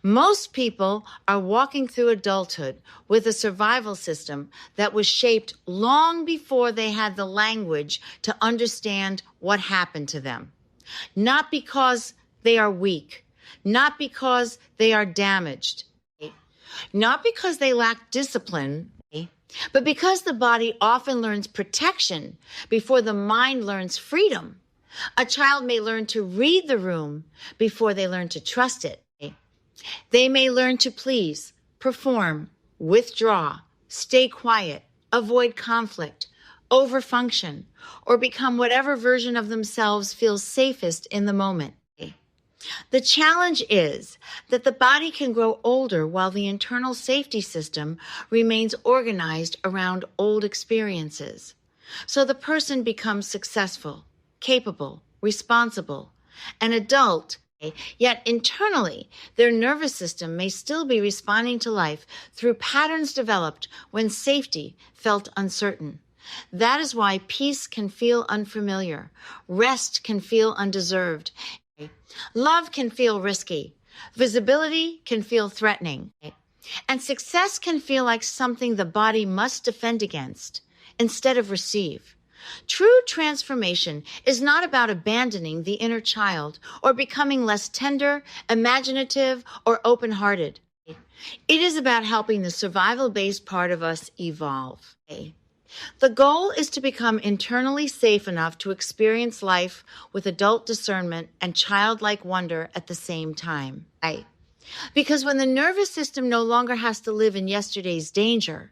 Most people are walking through adulthood with a survival system that was shaped long before they had the language to understand what happened to them. Not because they are weak, not because they are damaged, not because they lack discipline, but because the body often learns protection before the mind learns freedom. A child may learn to read the room before they learn to trust it. They may learn to please, perform, withdraw, stay quiet, avoid conflict, overfunction, or become whatever version of themselves feels safest in the moment. The challenge is that the body can grow older while the internal safety system remains organized around old experiences. So the person becomes successful, capable, responsible, an adult, yet internally, their nervous system may still be responding to life through patterns developed when safety felt uncertain. That is why peace can feel unfamiliar, rest can feel undeserved, love can feel risky, visibility can feel threatening, and success can feel like something the body must defend against instead of receive. True transformation is not about abandoning the inner child or becoming less tender, imaginative, or open-hearted. It is about helping the survival-based part of us evolve. The goal is to become internally safe enough to experience life with adult discernment and childlike wonder at the same time. Because when the nervous system no longer has to live in yesterday's danger,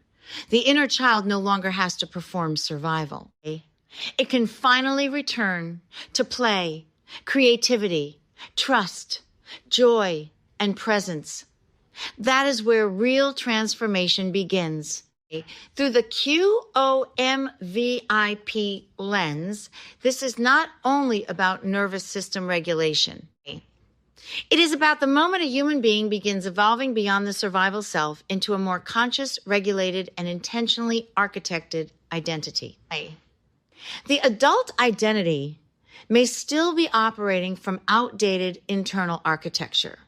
the inner child no longer has to perform survival. It can finally return to play, creativity, trust, joy, and presence. That is where real transformation begins. Through the QOMVIP lens, this is not only about nervous system regulation. It is about the moment a human being begins evolving beyond the survival self into a more conscious, regulated, and intentionally architected identity. The adult identity may still be operating from outdated internal architecture.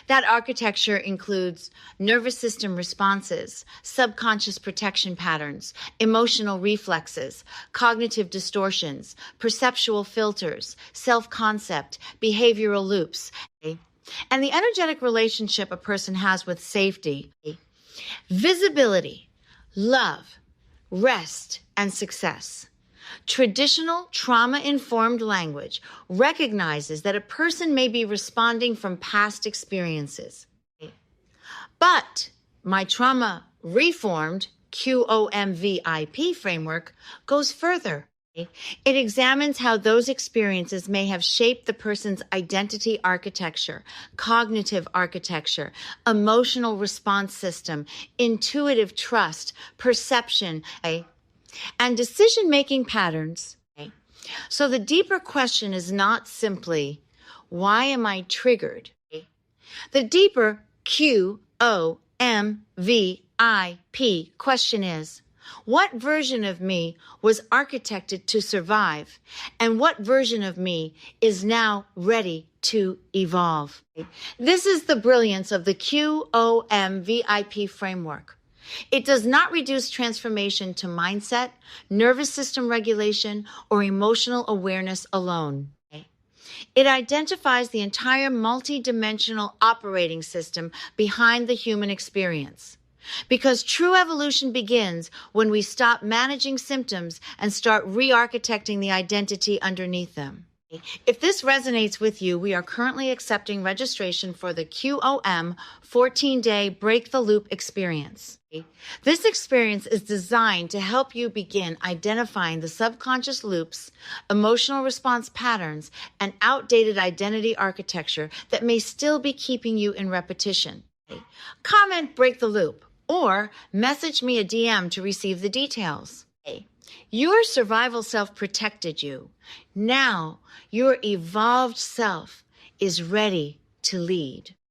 That architecture includes nervous system responses, subconscious protection patterns, emotional reflexes, cognitive distortions, perceptual filters, self-concept, behavioral loops, and the energetic relationship a person has with safety, visibility, love, rest, and success. Traditional trauma-informed language recognizes that a person may be responding from past experiences. But my trauma-reformed QOMVIP framework goes further. It examines how those experiences may have shaped the person's identity architecture, cognitive architecture, emotional response system, intuitive trust, perception, and decision-making patterns. So the deeper question is not simply, why am I triggered? The deeper QOMVIP question is, what version of me was architected to survive, and what version of me is now ready to evolve? This is the brilliance of the QOMVIP framework. It does not reduce transformation to mindset, nervous system regulation, or emotional awareness alone. It identifies the entire multidimensional operating system behind the human experience. Because true evolution begins when we stop managing symptoms and start re-architecting the identity underneath them. If this resonates with you, we are currently accepting registration for the QOM 14-day Break the Loop experience. This experience is designed to help you begin identifying the subconscious loops, emotional response patterns, and outdated identity architecture that may still be keeping you in repetition. Comment Break the Loop or message me a DM to receive the details. Your survival self protected you. Now, your evolved self is ready to lead.